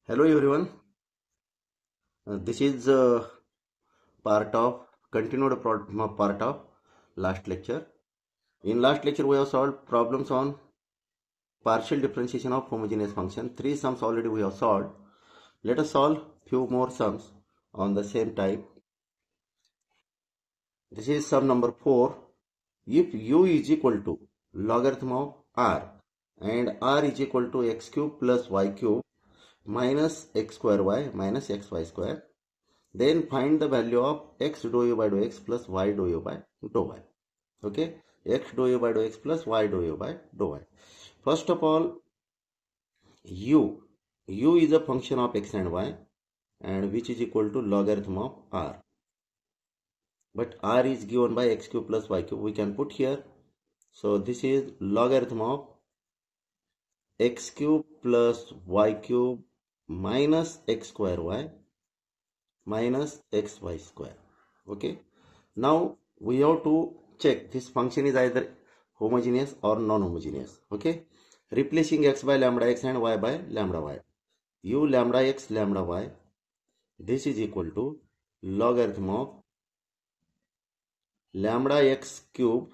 Hello everyone. This is part of part of last lecture. In last lecture, we have solved problems on partial differentiation of homogeneous function. 3 sums already we have solved. Let us solve few more sums on the same type. This is sum number 4. If u is equal to logarithm of r and r is equal to x cube plus y cube minus x square y minus xy square, then find the value of x dou u by dou x plus y dou u by dou y. Okay, x dou u by dou x plus y dou u by dou y. First of all, u is a function of x and y, and which is equal to logarithm of r. But r is given by x cube plus y cube. We can put here. So this is logarithm of x cube plus y cube minus x square y minus xy square. Okay, now we have to check this function is either homogeneous or non-homogeneous. Okay, replacing x by lambda x and y by lambda y, u lambda x lambda y, this is equal to logarithm of lambda x cube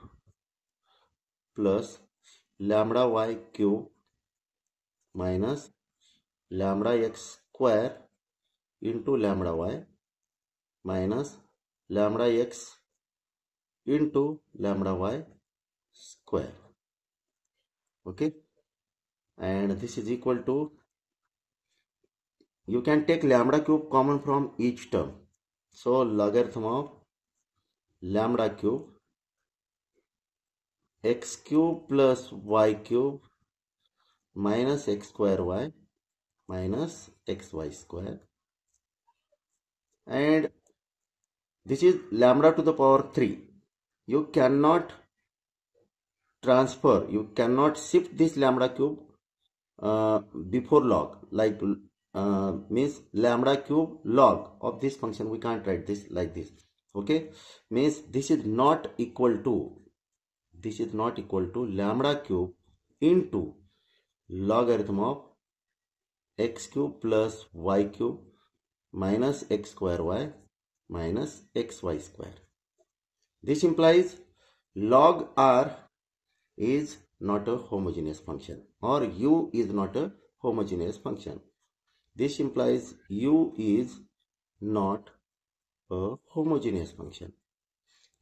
plus lambda y cube minus lambda x square into lambda y minus lambda x into lambda y square. Okay, and this is equal to, you can take lambda cube common from each term. So logarithm of lambda cube x cube plus y cube minus x square y minus xy square, and this is lambda to the power 3. You cannot transfer, you cannot shift this lambda cube before log, like means lambda cube log of this function. We can't write this like this. Okay, means this is not equal to lambda cube into logarithm of x cube plus y cube minus x square y minus xy square. This implies log r is not a homogeneous function, or u is not a homogeneous function. This implies u is not a homogeneous function.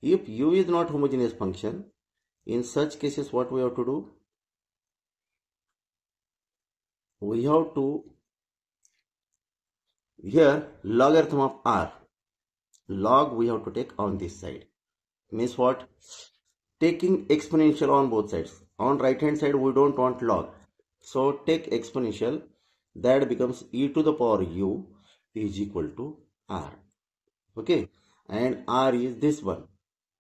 If u is not homogeneous function, in such cases what we have to do? We have to, here logarithm of r, log we have to take on this side. Means what? Taking exponential on both sides. On right hand side we don't want log, so take exponential. That becomes e to the power u is equal to r. Okay, and r is this one,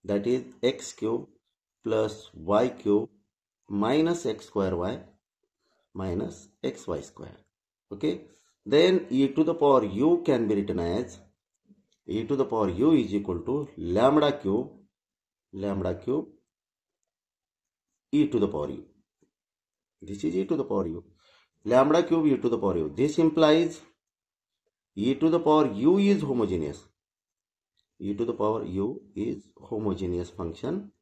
that is x cube plus y cube minus x square y minus xy square. Okay, then e to the power u can be written as e to the power u is equal to lambda cube e to the power u. This is e to the power u, lambda cube e to the power u. This implies e to the power u is homogeneous. E to the power u is homogeneous function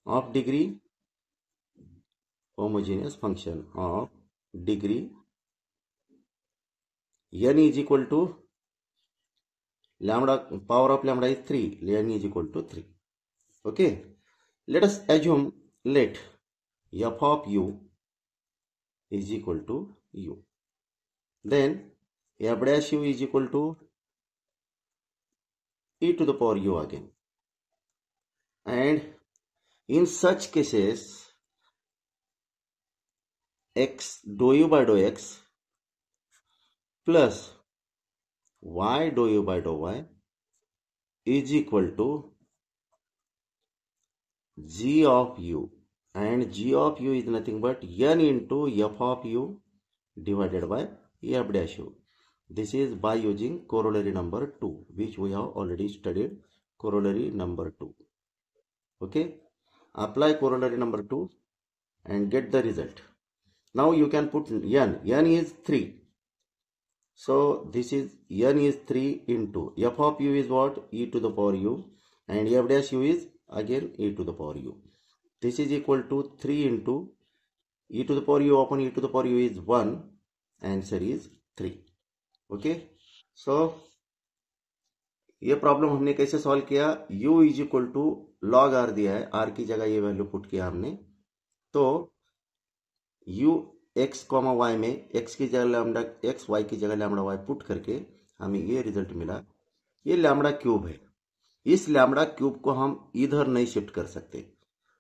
of degree, homogeneous function of degree n is equal to lambda, power of lambda is 3, n is equal to 3. Okay, let us assume, let f of u is equal to u, then f dash u is equal to e to the power u again, and in such cases x dou u by dou x plus y dou u by dou y is equal to g of u, and g of u is nothing but n into f of u divided by f dash u. This is by using corollary number 2, which we have already studied, corollary number 2. Okay, apply corollary number 2 and get the result. Now you can put n is 3, So this is n is 3 into f of u is what? E to the power u, and f dash u is again e to the power u. This is equal to 3 into e to the power u upon e to the power u is 1. Answer is 3. Okay, so ये problem हमने कैसे solve किया? u is equal to log R दिया है, r की जगह ये value put किया हमने, तो u x कॉमा y में x की जगह लैम्डा x, y की जगह लैम्डा y पुट करके हमें ये रिजल्ट मिला। ये लैम्डा क्यूब है। इस लैम्डा क्यूब को हम इधर नहीं शिफ्ट कर सकते।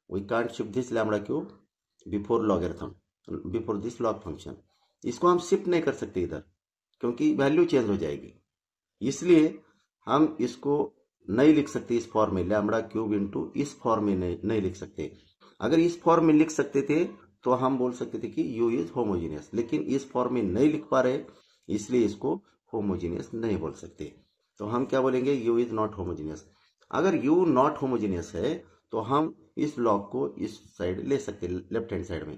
We can't shift this lambda cube before logarithm, before this log function. इसको हम शिफ्ट नहीं कर सकते इधर, क्योंकि वैल्यू चेंज हो जाएगी। इसलिए हम इसको नहीं लिख सकते इस फॉर्म में, लैम्डा क्यूब इंटू इस फॉर्म में नहीं लिख सकते। अगर इस फॉर्म में लिख सकते थे तो हम बोल सकते थे कि u इज होमोजीनियस, लेकिन इस फॉर्म में नहीं लिख पा रहे, इसलिए इसको होमोजीनियस नहीं बोल सकते। तो हम क्या बोलेंगे? u is not homogeneous. अगर u नॉट होमोजीनियस है तो हम इस लॉग को इस साइड ले सकते, लेफ्ट हैंड साइड में,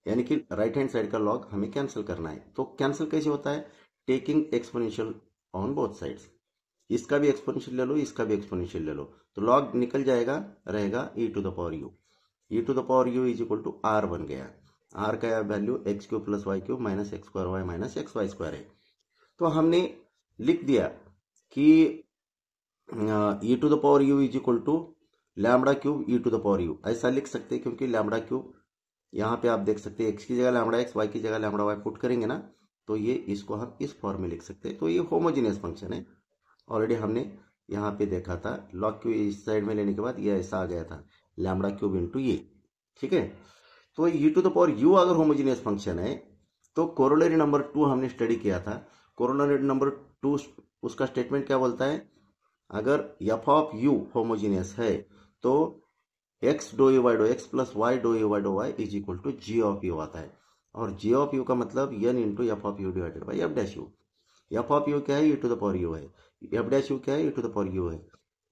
यानी कि राइट हैंड साइड का लॉग हमें कैंसिल करना है। तो कैंसिल कैसे होता है? Taking exponential on both sides. इसका भी एक्सपोनेंशियल ले लो, इसका भी एक्सपोनेंशियल ले लो, तो लॉग निकल जाएगा, रहेगा e to the power u। e to the power u is equal to r बन गया। r का value X cube plus Y cube minus X square Y minus X Y square है। तो हमने लिख दिया कि e to the power u is equal to lambda cube e to the power u। ऐसा लिख सकते हैं क्योंकि लैम्डा क्यूब यहाँ पे आप देख सकते हैं, एक्स की जगह लैम्डा एक्स, वाई की जगह लैम्डा वाई पुट करेंगे ना, तो ये इसको हम इस फॉर्म में लिख सकते हैं। तो ये होमोजीनियस फंक्शन है। ऑलरेडी हमने यहाँ पे देखा था, लॉग क्यू इस साइड में लेने के बाद ये ऐसा आ गया था, लैम्डा क्यूब इंटू ये। ठीक है, तो e to the power u अगर होमोजीनियस फंक्शन है तो कोरोलरी नंबर 2 हमने स्टडी किया था। कोरोलरी नंबर 2 उसका स्टेटमेंट क्या बोलता है? अगर f ऑफ u होमोजीनियस है तो x do U by do X plus Y do U by do Y is equal to G of U आता है। और जी ऑफ यू का मतलब n into F of you divided by F dash you. F of you क्या है? e to the power U है। F dash U क्या है? e to the power U है।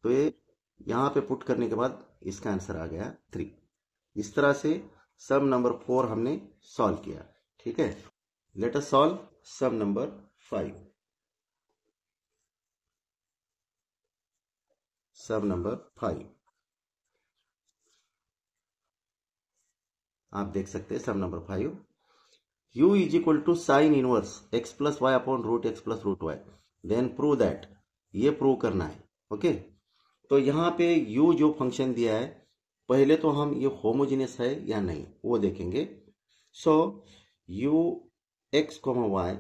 तो ये यहाँ पे पुट करने के बाद इसका आंसर आ गया 3। इस तरह से सम नंबर 4 हमने सॉल्व किया। ठीक है, let us solve sum number 5। Sum number 5 आप देख सकते हैं। Sum number 5, u is equal to sine inverse x plus Y upon root x plus root y, then prove that. ये प्रूव करना है। ओके, तो यहाँ पे u जो फंक्शन दिया है, पहले तो हम ये होमोजीनियस है या नहीं वो देखेंगे। So u x comma Y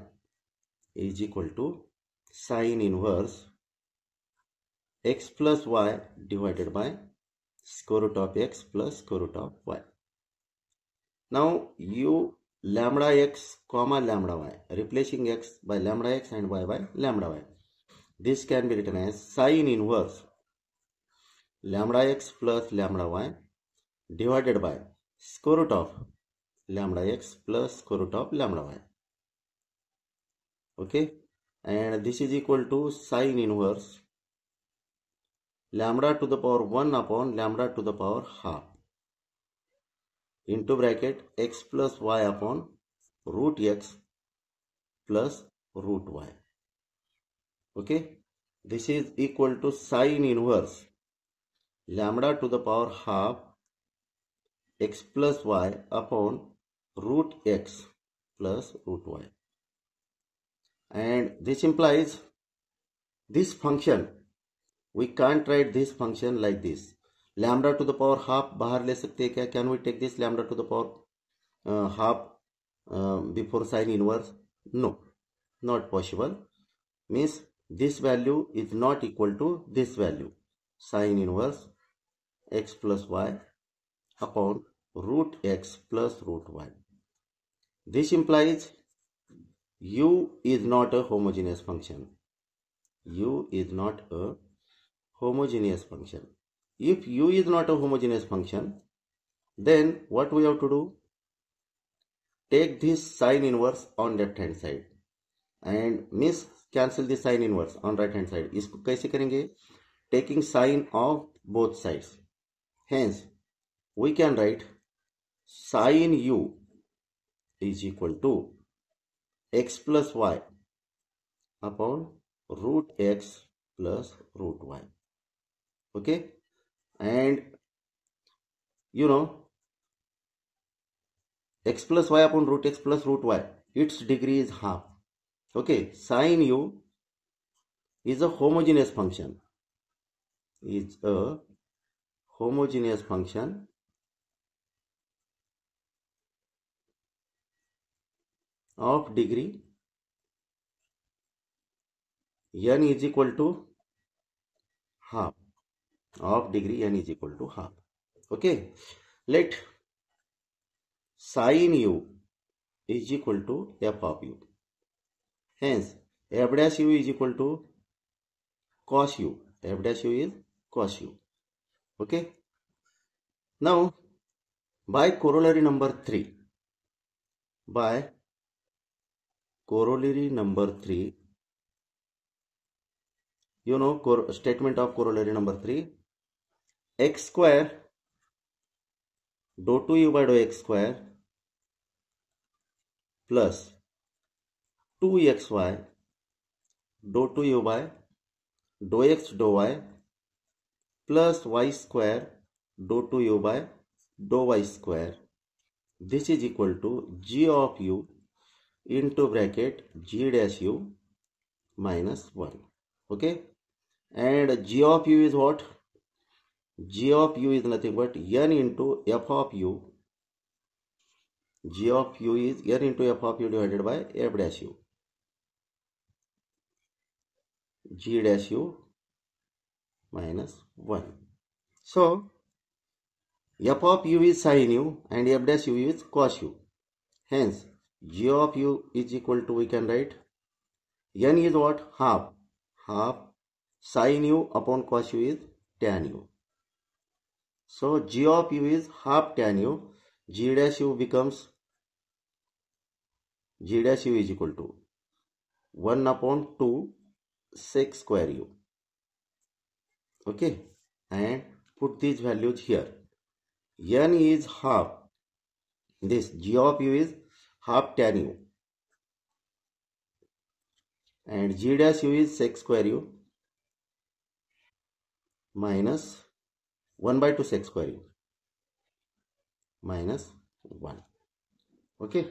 is equal to sine inverse x plus Y divided by square root of x plus square root of y। Now u lambda x comma lambda y, replacing x by lambda x and y by lambda y. This can be written as sin inverse lambda x plus lambda y divided by square root of lambda x plus square root of lambda y. Okay, and this is equal to sin inverse lambda to the power 1 upon lambda to the power half into bracket x plus y upon root x plus root y. Okay, this is equal to sin inverse lambda to the power half x plus y upon root x plus root y, and this implies this function, we can't write this function like this. Lambda to the power half बाहर ले सकते हैं क्या? Can we take this lambda to the power half before sine inverse? No, not possible. Means this value is not equal to this value, sine inverse x plus Y upon root x plus root Y. This implies u is not a homogeneous function. u is not a homogeneous function. If u is not a homogeneous function, then what we have to do? Take this sine inverse on left hand side and means cancel the sine inverse on right hand side. इसको कैसे करेंगे? Taking sine of both sides. Hence, we can write sin u is equal to x plus y upon root x plus root y. Okay, and you know, x plus y upon root x plus root y, its degree is half. Okay, sine u is a homogeneous function. Is a homogeneous function of degree n is equal to half. Of degree n is equal to half. Okay, let sine u is equal to f of u. Hence, f dash u is equal to cos u. F dash u is cos u. Okay. Now, by corollary number 3, you know, statement of corollary number 3, x square dou 2u by dou x square plus 2xy dou 2u by dou x dou y plus y square dou 2u by dou y square. This is equal to g of u into bracket g dash u minus 1. Okay, and g of u is what? G of u is nothing but n into f of u. G of u is n into f of u divided by f dash u. G dash u minus 1. So, f of u is sin u and f dash u is cos u. Hence, g of u is equal to, we can write, n is what? Half. Half sin u upon cos u is tan u. So, g of u is half tan u. G dash u becomes, g dash u is equal to 1 upon 2 sec square u. Okay, and put these values here. N is half. This g of u is half tan u. And g dash u is sec square u minus 1 by 2 sec square u minus 1. Okay.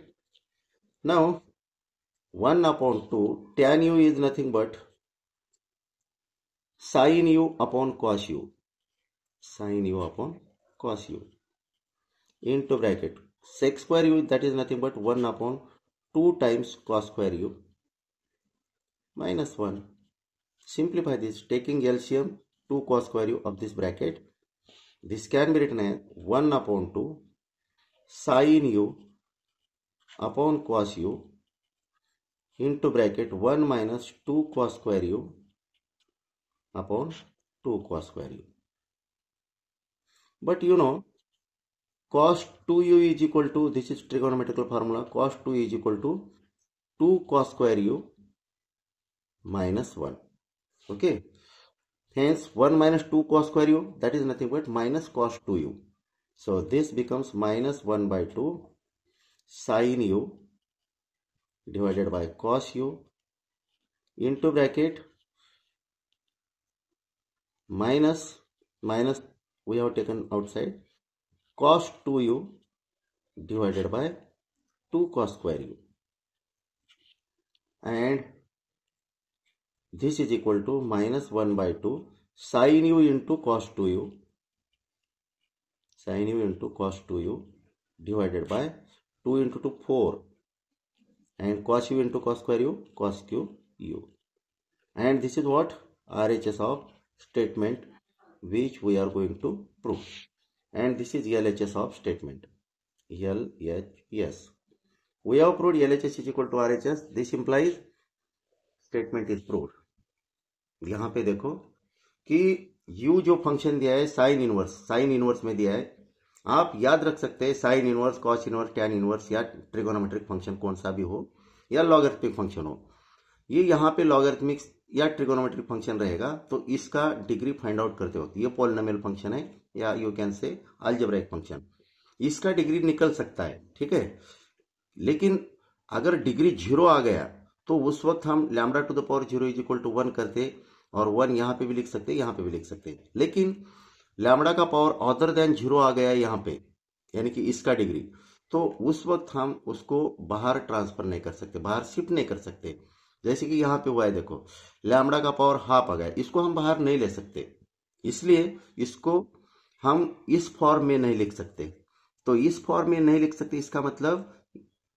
Now, 1 upon 2 tan u is nothing but sin u upon cos u. Sin u upon cos u into bracket sec square u, that is nothing but 1 upon 2 times cos square u minus 1. Simplify this, taking LCM 2 cos square u of this bracket. This can be written as 1 upon 2 sin u upon cos u into bracket 1 minus 2 cos square u upon 2 cos square u. But you know, cos 2u is equal to, this is trigonometrical formula, cos 2 is equal to 2 cos square u minus 1. Okay. Hence, 1 minus 2 cos square u, that is nothing but minus cos 2u. So, this becomes minus 1 by 2 sin u divided by cos u into bracket minus we have taken outside cos 2u divided by 2 cos square u, and this is equal to minus 1 by 2 sin u into cos 2u, sin u into cos 2u divided by 2 into 2 4 and cos u into cos square u, cos cube u. And this is what? RHS of statement which we are going to prove. And this is LHS of statement. LHS. We have proved LHS is equal to RHS. This implies statement is proved. यहाँ पे देखो कि u जो function दिया है sine inverse में दिया है. आप याद रख सकते हैं sine inverse, cos inverse, tan inverse या ट्रिगोनोमेट्रिक फंक्शन कौन सा भी हो या लॉगरिथमिक फंक्शन हो. ये यहाँ पे लॉगरिथमिक या ट्रिगोनोमेट्रिक फंक्शन रहेगा तो इसका डिग्री फाइंड आउट करते वक्त, ये पॉलिनोमियल फंक्शन है या you can say algebraic function, इसका डिग्री निकल सकता है. ठीक है, लेकिन अगर डिग्री 0 आ गया तो उस वक्त हम lambda to the power 0 is equal to 1 करते, और 1 यहाँ पे भी लिख सकते, यहाँ पे भी लिख सकते। लेकिन लैम्डा का पावर अदर देन 0 आ गया यहाँ पे, यानी कि इसका डिग्री, तो उस वक्त हम उसको बाहर ट्रांसफर नहीं कर सकते, बाहर शिफ्ट नहीं कर सकते। जैसे कि यहाँ पे हुआ है, देखो लैम्डा का पावर हाफ आ गया, इसको हम बाहर नहीं ले सकते, इसलिए इसको हम इस फॉर्म में नहीं लिख सकते। तो इस फॉर्म में नहीं लिख सकते, इसका मतलब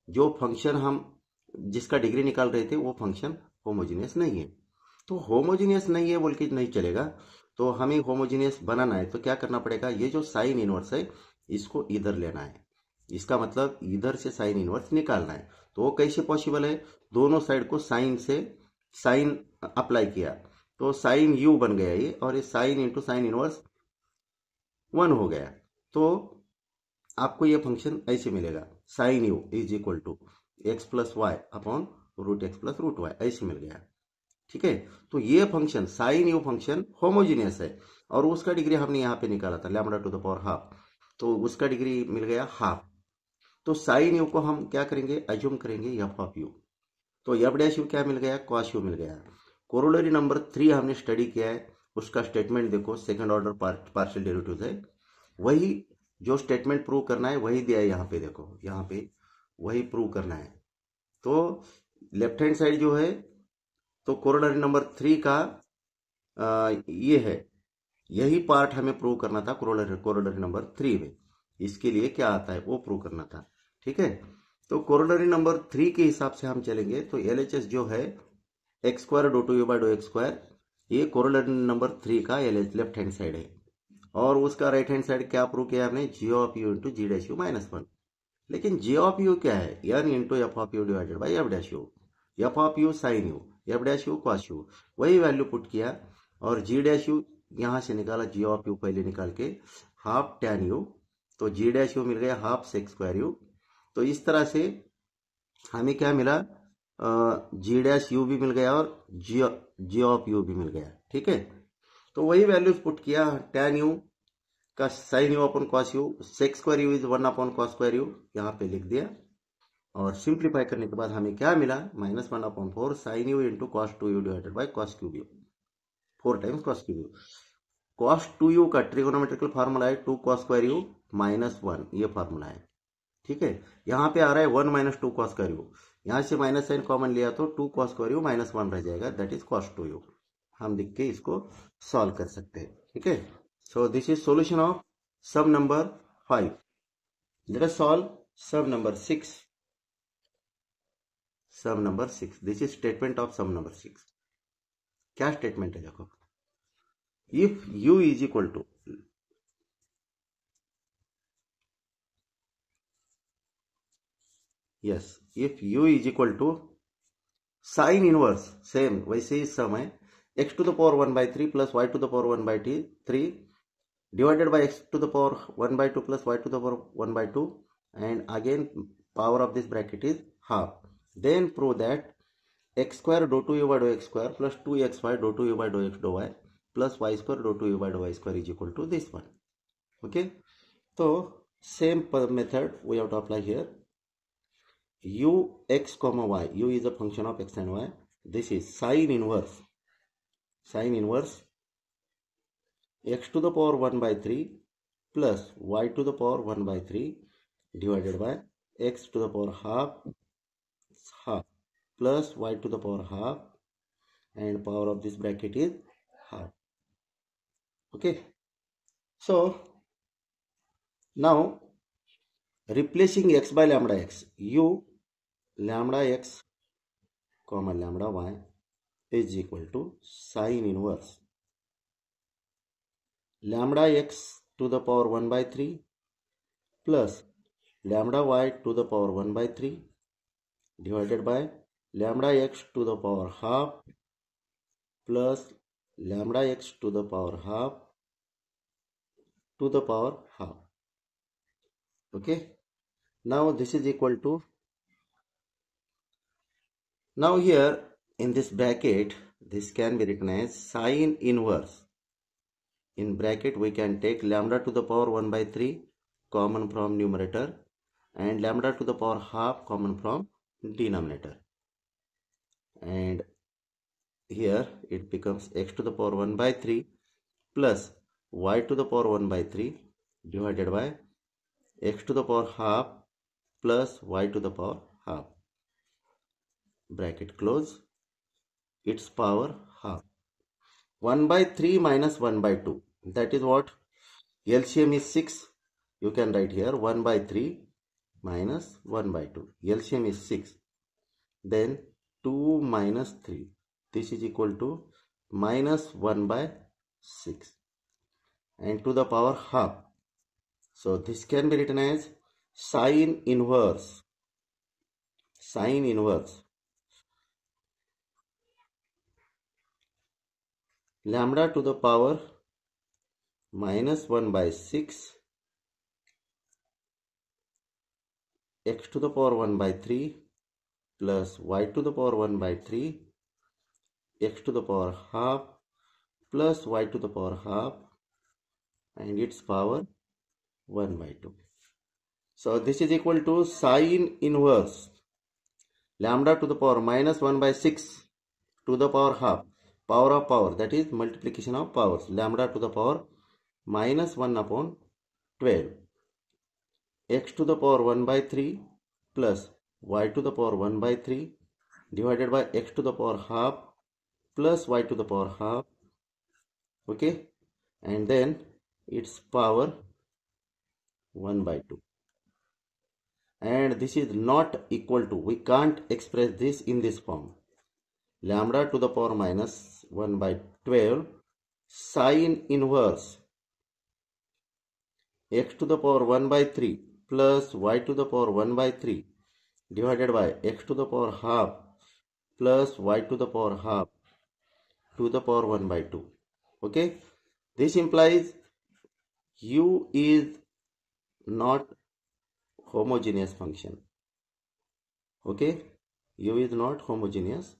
जो फंक्शन हम जिसका डिग्री निकाल रहे थे वो फंक्शन होमोजीनियस नहीं है। तो होमोजीनियस नहीं है बोल के नहीं चलेगा, तो हमें होमोजीनियस बनाना है तो क्या करना पड़ेगा, ये जो साइन इनवर्स है इसको इधर लेना है, इसका मतलब इधर से साइन इनवर्स निकालना है। तो वो कैसे पॉसिबल है, दोनों साइड को साइन से साइन अप्लाई किया तो साइन यू बन गया ये, और ये साइन इंटू साइन इनवर्स 1 हो गया। तो आपको ये फंक्शन ऐसे मिलेगा, sine U is equal to X plus Y upon root x plus root Y, ऐसे मिल गया। ठीक है, तो ये function sine U function homogeneous है, और उसका डिग्री हमने यहाँ पे निकाला था lambda to the power half, तो उसका डिग्री मिल गया हाफ। तो साइन यू को हम क्या करेंगे, एज्यूम करेंगे एफ ऑफ यू, तो एफ डैश यू क्या मिल गया, कॉस यू मिल गया। कोरोलरी नंबर 3 हमने स्टडी किया है, उसका स्टेटमेंट देखो, सेकंड ऑर्डर पार्शियल डेरिवेटिव्स है, वही जो स्टेटमेंट प्रूव करना है वही दिया है यहाँ पे, देखो यहाँ पे वही प्रूव करना है। तो लेफ्ट हैंड साइड जो है, तो कोरोलरी नंबर 3 का ये है, यही पार्ट हमें प्रूव करना था कोरोलरी नंबर 3 में, इसके लिए क्या आता है वो प्रूव करना था। ठीक है, तो कोरोलरी नंबर 3 के हिसाब से हम चलेंगे, तो LHS जो है x square do two u by do x square, ये कोरोलरी नंबर 3 का LH लेफ्ट हैंड साइड है, और उसका राइट हैंड साइड क्या प्रूव किया हमने, g of you into ji dash u minus 1। लेकिन जी ऑफ यू क्या है, n into F of you divided by F dash you, F of you sine you, f dash u cos u, वही value put किया, और जी dash you यहां से निकाला, जी of you पहले निकाल के हाफ टैन यू, तो जी डैश यू मिल गया हाफ सेक स्क्वायर यू। तो इस तरह से हमें क्या मिला, जी डैश यू भी मिल गया और जी ऑफ यू भी मिल गया। ठीक है, तो वही वैल्यूज पुट किया, टैन यू का sine U upon cos U, sec square U is 1 upon cos square U, यहाँ पे लिख दिया, और सिंप्लीफाई करने के बाद हमें क्या मिला, -1 upon 4 sine U into cos 2u divided by cos cube U, 4 times cos cube U. Cos 2u का ट्रिगोनोमेट्रिकल फार्मूला है 2 कॉस स्क्वायर यू -1, ये फार्मूला है। ठीक है, यहाँ पे आ रहा है 1 माइनस 2 कॉस स्क्वायर यू, यहाँ से माइनस साइन कॉमन लिया तो 2 कॉस स्क्वायर यू -1 रह जाएगा, दैट इज कॉस 2u। हम लिख के इसको सॉल्व कर सकते हैं। ठीक है, so this is solution of sum number 5। Let us solve sum number 6। Sum number 6, this is statement of sum number 6। क्या स्टेटमेंट है देखो, if u is equal to, yes, if u is equal to sine inverse, same वैसे ही sum है, x to the power 1/3 plus y to the power 1/3 divided by x to the power 1/2 plus y to the power 1/2, and again power of this bracket is half. Then prove that x square dou 2u by dou x square plus 2xy dou 2u by dou x dou y plus y square dou 2u by dou y square is equal to this one. Okay, so same method we have to apply here. U x comma y, u is a function of x and y, this is sin inverse x to the power 1/3 plus y to the power 1/3 divided by x to the power half plus y to the power half, and power of this bracket is half. Okay, so now replacing x by lambda x, u lambda x comma lambda y is equal to sin inverse lambda x to the power 1/3 plus lambda y to the power 1/3 divided by lambda x to the power half plus lambda x to the power half to the power half. Okay, now this is equal to, now here in this bracket this can be written as sin inverse, in bracket we can take lambda to the power 1/3 common from numerator and lambda to the power half common from denominator. here it becomes x to the power 1 by 3 plus y to the power 1 by 3 divided by x to the power half plus y to the power half, bracket close, its power half. 1 by 3 minus 1 by 2, that is what? LCM is 6. You can write here 1 by 3 minus 1 by 2. LCM is 6. Then 2 minus 3. This is equal to minus 1 by 6. And to the power half. So this can be written as sine inverse. Sine inverse. Lambda to the power minus 1 by 6 x to the power 1 by 3 plus y to the power 1 by 3 x to the power half plus y to the power half and its power 1 by 2. So this is equal to sine inverse lambda to the power minus 1 by 6 to the power half, power of power, that is multiplication of powers, lambda to the power minus 1 upon 12 x to the power 1 by 3 plus y to the power 1 by 3 divided by x to the power half plus y to the power half, okay, and then its power 1 by 2. And this is not equal to, we can't express this in this form. Lambda to the power minus 1 by 12 sine inverse x to the power 1 by 3 plus y to the power 1 by 3 divided by x to the power half plus y to the power half to the power 1 by 2. Okay, this implies u is not homogeneous function. Okay, u is not homogeneous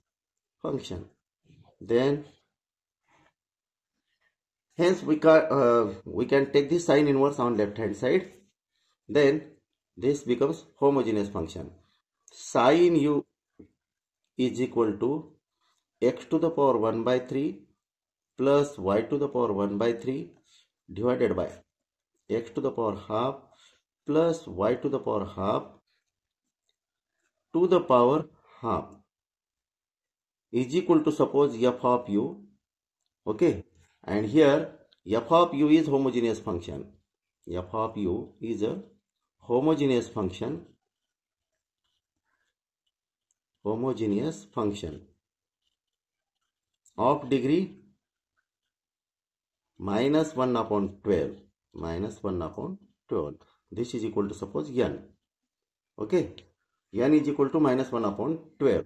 function. Then hence we can take the sine inverse on left hand side. Then this becomes homogeneous function. Sine u is equal to x to the power 1 by 3 plus y to the power 1 by 3 divided by x to the power half plus y to the power half to the power half is equal to, suppose, f of u. Okay, and here f of u is homogeneous function. F of u is a homogeneous function. Homogeneous function of degree minus 1 upon 12. Minus 1 upon 12. This is equal to, suppose, n. Okay, n is equal to minus 1 upon 12.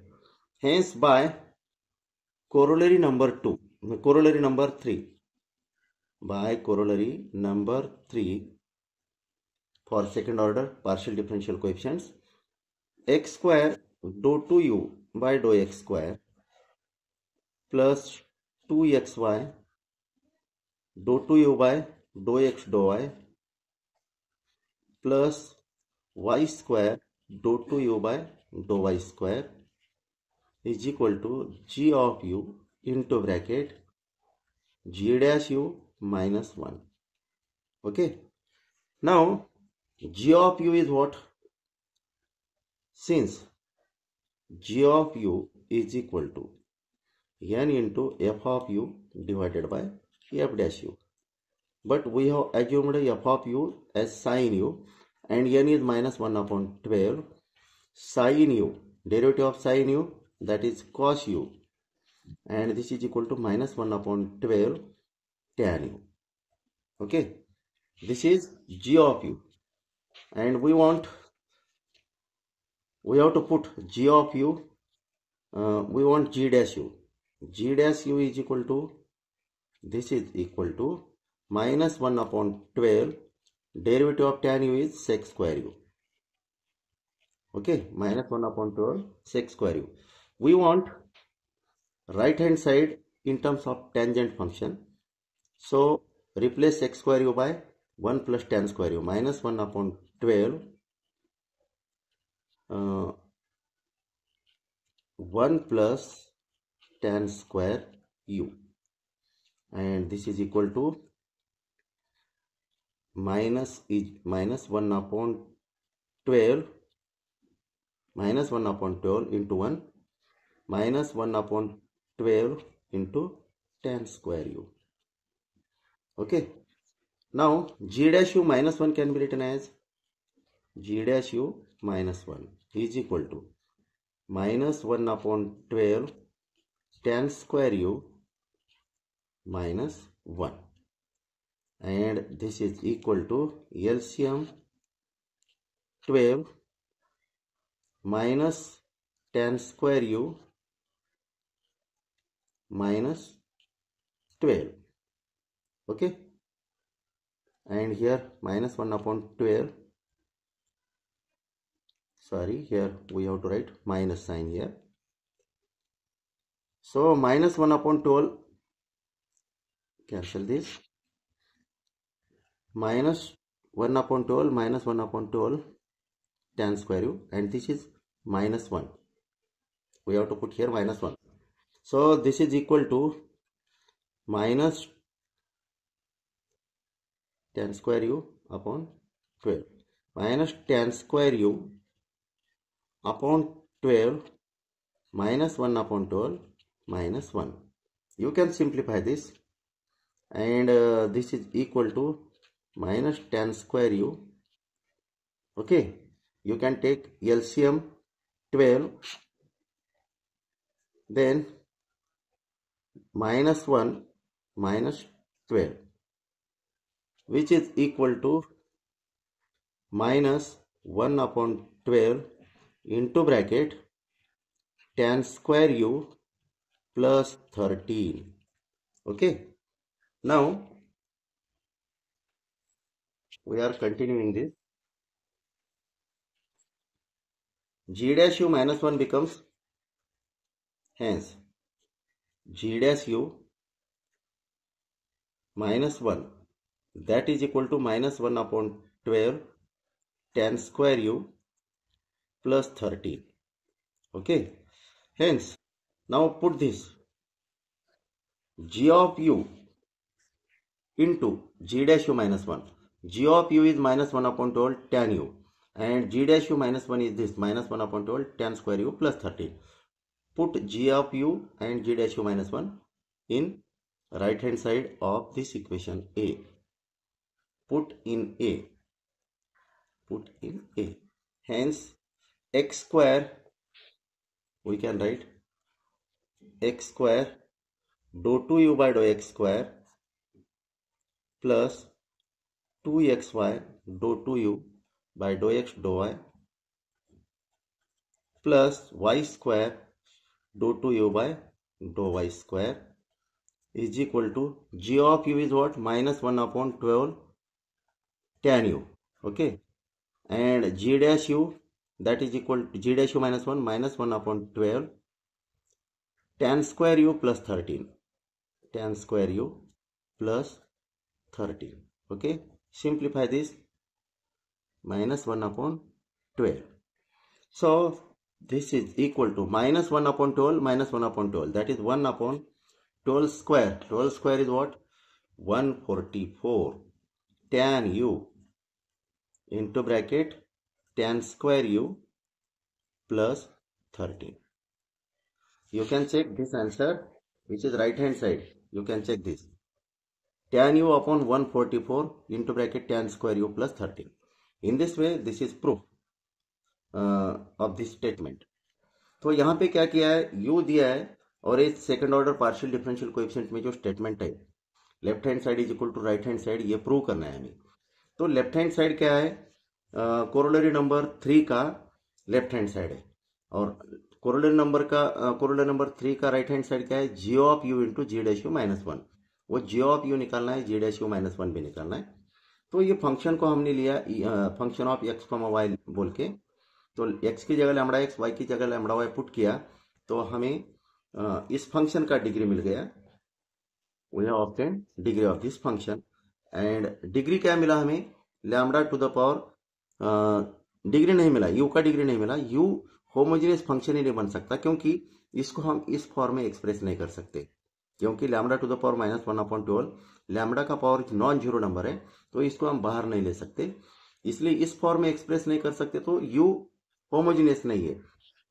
Hence, by corollary number 2, corollary number 3, by corollary number 3 for second order partial differential coefficients, x square dou 2u by dou x square plus 2xy dou 2u by dou x dou y plus y square dou 2u by dou y square is equal to g of u into bracket g dash u minus 1. Okay, now g of u is what? Since g of u is equal to n into f of u divided by f dash u, but we have assumed f of u as sine u and n is minus 1 upon 12. Sine u, derivative of sine u, that is cos u, and this is equal to minus 1 upon 12 tan u. Okay, this is g of u, and we have to put g of u, we want g dash u. G dash u is equal to, this is equal to minus 1 upon 12, derivative of tan u is sec square u. Okay, minus 1 upon 12 sec square u. We want right hand side in terms of tangent function. So replace sec square u by 1 plus tan square u, minus 1 upon 12 1 plus tan square u, and this is equal to minus 1 upon 12 into 1 minus 1 upon 12 into tan square u. Okay, now g dash u minus 1 can be written as g dash u minus 1 is equal to minus 1 upon 12 tan square u minus 1, and this is equal to LCM 12 minus tan square u minus 12. Okay, and here minus 1 upon 12, sorry, here we have to write minus sign here. So minus 1 upon 12, cancel this, minus 1 upon 12 minus 1 upon 12 tan square u, and this is minus 1. We have to put here minus 1. So this is equal to minus tan square u upon 12 minus tan square u upon 12 minus 1 upon 12 minus 1. You can simplify this, and this is equal to minus tan square u. Okay, you can take LCM 12, then minus 1 minus 12, which is equal to minus 1 upon 12 into bracket tan square u plus 13. Okay, now we are continuing this. G dash u minus 1 becomes, hence G dash u minus 1, that is equal to minus 1 upon 12 tan square u plus 13. Okay, hence now put this g of u into g dash u minus 1. G of u is minus 1 upon 12 tan u, and g dash u minus 1 is this minus 1 upon 12 tan square u plus 13. Put g of u and g dash u minus 1 in right hand side of this equation A. Put in A. Hence x square, we can write x square dou 2u by dou x square plus 2xy dou 2u by dou x dou y plus y square dou 2u by dou y square is equal to g of u is what? Minus 1 upon 12 tan u. Okay, and g dash u, that is equal to g dash u minus 1 minus 1 upon 12 tan square u plus 13. Tan square u plus 13. Okay, simplify this, minus 1 upon 12. So this is equal to minus 1 upon 12 minus 1 upon 12, that is 1 upon 12 square. 12 square is what? 144 tan u into bracket tan square u plus 13. You can check this answer, which is right hand side. You can check this, tan u upon 144 into bracket tan square u plus 13. In this way, this is proof of this statement. तो यहाँ पे क्या किया है, u दिया है और एक second order partial differential coefficient में जो स्टेटमेंट है left hand side is equal to right hand side, ये प्रूव करना है हमें. तो लेफ्ट हैंड साइड क्या है, कोरोलरी नंबर 3 का लेफ्ट हैंड साइड है, और कोरोलरी नंबर 3 का राइट हैंड साइड क्या है, g of you into ji dash u minus 1. वो जी ऑफ यू निकालना है, जी डैश यू माइनस 1 भी निकालना है. तो ये फंक्शन को हमने लिया function of x comma y बोल के, तो x की जगह लैम्बडा x, y की जगह लैम्बडा y पुट किया तो हमें इस फंक्शन का डिग्री मिल गया. We have obtained degree of this function, and degree क्या मिला हमें, lambda to the power, degree नहीं मिला, u का डिग्री नहीं मिला. u होमोजेनियस फंक्शन ही नहीं बन सकता क्योंकि इसको हम इस फॉर्म में एक्सप्रेस नहीं कर सकते, क्योंकि lambda to the power -1/12 lambda का पावर नॉन जीरो नंबर है, तो इसको हम बाहर नहीं ले सकते, इसलिए इस फॉर्म में एक्सप्रेस नहीं कर सकते। तो u होमोजीनियस नहीं है,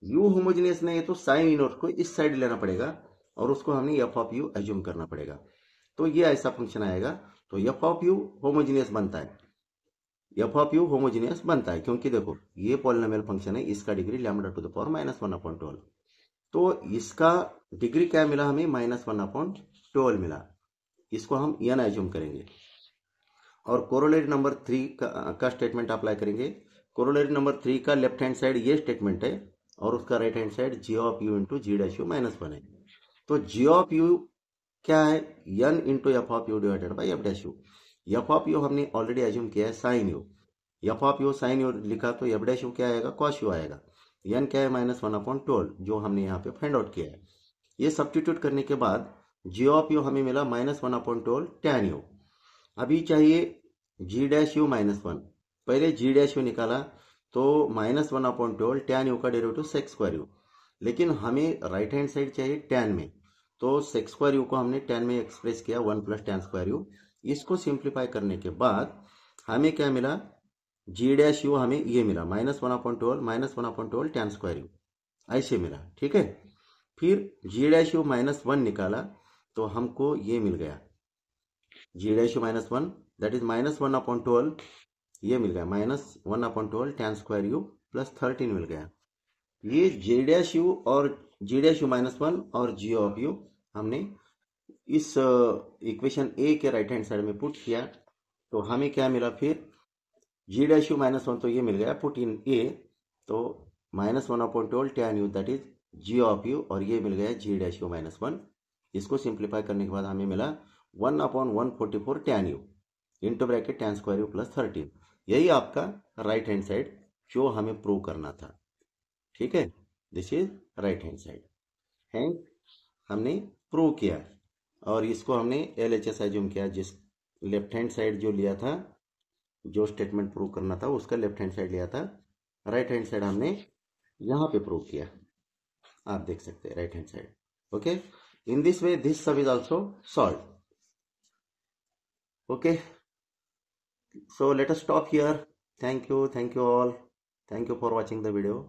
u होमोजीनियस नहीं है तो साइन इनवर्स को इस साइड लेना पड़ेगा और उसको हमने एफ ऑफ यू एज्यूम करना पड़ेगा, तो ये ऐसा फंक्शन आएगा। तो एफ ऑफ यू होमोजीनियस बनता है, एफ ऑफ यू होमोजीनियस बनता है, क्योंकि देखो ये पॉलिनोमियल फंक्शन है, इसका degree lambda to the power -1/12, तो इसका डिग्री क्या मिला हमें, -1/12 मिला, इसको हम n एज्यूम करेंगे और कोरोलरी नंबर 3 का स्टेटमेंट अप्लाई करेंगे। कोरोलरी नंबर 3 का लेफ्ट हैंड साइड ये स्टेटमेंट है और उसका right hand side G of you into ji dash U -1 है। तो जी ऑफ यू क्या है, n into F of you divided by F dash you. F of U हमने ऑलरेडी एज्यूम किया है sine you, F of you sine U लिखा तो F dash U क्या आएगा, कॉस यू आएगा। n क्या है, -1/12 जो हमने यहाँ पे फाइंड आउट किया है। ये सब्स्टिट्यूट करने के बाद जी ऑफ यू हमें मिला -1/12 tan यू। अभी चाहिए जी डैश यू -1, पहले जी डैश यू निकाला तो -1/12 tan यू का डेरिवेटिव सेक स्क्वायर यू, लेकिन हमें राइट हैंड साइड चाहिए tan में, तो सेक स्क्वायर यू को हमने tan में एक्सप्रेस किया 1 + tan स्क्वायर यू। इसको सिंप्लीफाई करने के बाद हमें क्या मिला, जी डैश यू हमें ये मिला -1/12 tan स्क्वायर यू, ऐसे मिला, ठीक है। फिर जी डैश यू -1 निकाला तो हमको ये मिल गया जी डैश यू -1 दैट इज -1/12, ये मिल गया -1/12 tan स्क्वायर यू प्लस 13 मिल गया। ये जी डैश यू और जी डैश यू -1 और जी ऑफ यू हमने इस इक्वेशन ए के राइट हैंड साइड में पुट किया, तो हमें क्या मिला, फिर जी डैश यू -1 तो ये मिल गया, पुट इन ए, तो -1/12 tan U that is G of U, और ये मिल गया जी डैश यू -1। इसको सिंप्लीफाई करने के बाद हमें मिला 1/144 tan you into bracket tan square you plus 13। यही आपका राइट हैंड साइड जो हमें प्रूव करना था, ठीक है। This is right hand side है, हमने प्रूव किया और इसको हमने LHS एज्यूम किया, जिस लेफ्ट हैंड साइड जो लिया था, जो स्टेटमेंट प्रूव करना था उसका लेफ्ट हैंड साइड लिया था, राइट हैंड साइड हमने यहाँ पे प्रूव किया, आप देख सकते हैं right hand side. Okay, in this way this sub is also solve. Okay, so let us stop here. Thank you all, thank you for watching the video.